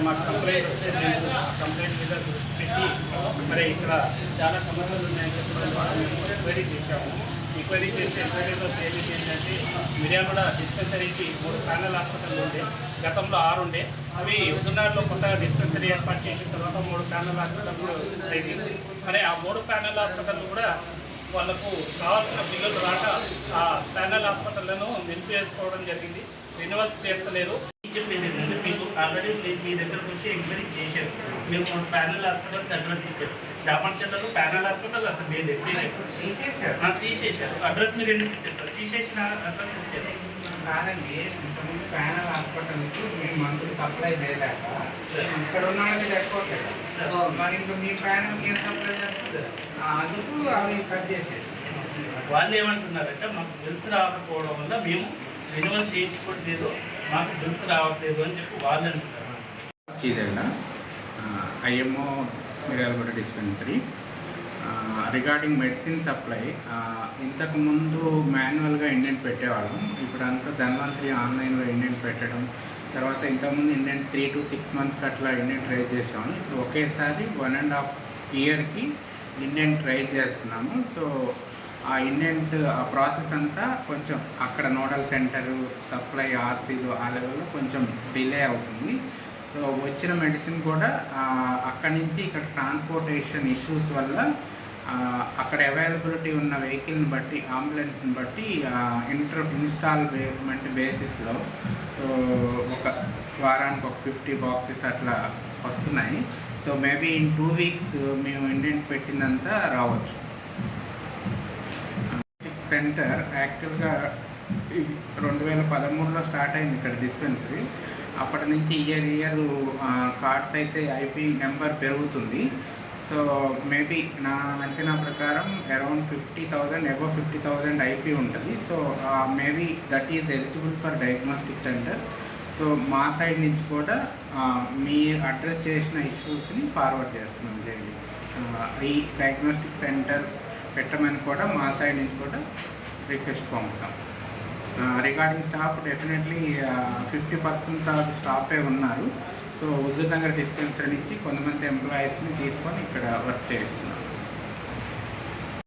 మా కంప్లైంట్ మీద పెట్టి మరి ఇక్కడ చాలా సమస్యలు ఉన్నాయని చెప్పి ఎంక్వైరీ చేశాము. ఎంక్వైరీ చేసే ఎంక్వైరీలో తేలింది ఏంటంటే మిర్యాలగూడ డిస్పెన్సరీకి 3 ప్యానల్ హాస్పిటల్ ఉండే, గతంలో 6 ఉండే. అవి హుజూర్నగర్లో కొత్తగా డిస్పెన్సరీ ఏర్పాటు చేసిన తర్వాత 3 ప్యానల్ హాస్పిటల్ అయింది. మరి ఆ 3 ప్యానల్ హాస్పిటల్ కూడా వాళ్ళకు కావాల్సిన బిల్లులు రాక ఆ ప్యానల్ హాస్పిటళ్లను నిలిపివేసుకోవడం జరిగింది. రెన్యువల్స్ చేస్తలేరు. చెప్పేది ఏంటంటే మీకు ఆల్రెడీ మీ దగ్గరకు వచ్చి ఎంక్వైరీ చేశారు. మేము 3 ప్యానల్ హాస్పిటల్స్ అడ్రస్ ఇచ్చారు. దామర్చంలో ప్యానల్ హాస్పిటల్ అసలు మీరు తీసేశారు. అడ్రస్ మీరు ఎందుకు ఇచ్చారు? తీసేసిన అడ్రస్ ఇచ్చారు కాదండి. ఇంతకుముందు ప్యానల్ హాస్పిటల్స్ మేము మందులు సప్లై చేయలేక ఇక్కడ ఉన్న వాళ్ళకి సరిపోతుంది. మరి ఇంకా మీ ప్యానల్కి ఏం సప్లై చేస్తారు? అందుకు అవి కట్ చేసేది. వాళ్ళు ఏమంటున్నారంటే మాకు బిల్స్ రాకపోవడం వల్ల మేము రెన్యువల్ చేయించుకోవట్లేదు, మాకు బిల్స్ రావట్లేదు అని చెప్పి వాళ్ళు అంటున్నారు. చీదెళ్ళ IMO Miryalaguda dispensary regarding medicine supply. ఇంతకుముందు మాన్యువల్గా ఇండెంట్ పెట్టేవాళ్ళం. ఇప్పుడు అంతా ధన్వంతరి ఆన్లైన్లో ఇండెంట్ పెట్టడం, తర్వాత ఇంతకుముందు ఇండెంట్ 3 to 6 monthsకి అట్లా ఇండెంట్ రైజ్ చేసాము. ఇప్పుడు ఒకేసారి 1.5 yearకి ఇండెంట్ రైజ్ చేస్తున్నాము. సో ఆ ఇండెంట్ ఆ ప్రాసెస్ అంతా కొంచెం అక్కడ నోడల్ సెంటరు, సప్లై, ఆర్సీలు ఆ లెవెల్లో కొంచెం డిలే అవుతుంది. సో వచ్చిన మెడిసిన్ కూడా అక్కడి నుంచి ఇక్కడ ట్రాన్స్పోర్టేషన్ ఇష్యూస్ వల్ల అక్కడ అవైలబిలిటీ ఉన్న వెహికల్ని బట్టి, అంబులెన్స్ని బట్టి ఇన్స్టాల్మెంట్ బేసిస్లో సో ఒక వారానికి ఒక 50 boxes అట్లా వస్తున్నాయి. సో మేబీ ఇన్ 2 weeks మేము ఇండెంట్ పెట్టిందంతా రావచ్చు. సెంటర్ యాక్టివ్గా 2013లో స్టార్ట్ అయింది ఇక్కడ డిస్పెన్సరీ. అప్పటి నుంచి ఇయర్ కార్డ్స్ అయితే ఐపీ నెంబర్ పెరుగుతుంది. సో మేబీ నా అంచనా ప్రకారం అరౌండ్ 50,000 అబౌవ్ 50,000 ఐపీ ఉంటుంది. So maybe that is eligible for diagnostic centre. So మా సైడ్ నుంచి కూడా మీరు అడ్రస్ చేసిన ఇష్యూస్ని ఫార్వర్డ్ చేస్తున్నాం డైలీ. ఈ డయాగ్నోస్టిక్ సెంటర్ పెట్టమని కూడా మా సైడ్ నుంచి కూడా రిక్వెస్ట్ పంపుతాం. రిగార్డింగ్ స్టాఫ్ డెఫినెట్లీ 50% స్టాఫే ఉన్నారు. సో హుజూర్నగర్ డిస్పెన్సరీ నుంచి కొంతమంది ఎంప్లాయీస్ని తీసుకొని ఇక్కడ వర్క్ చేస్తున్నాం.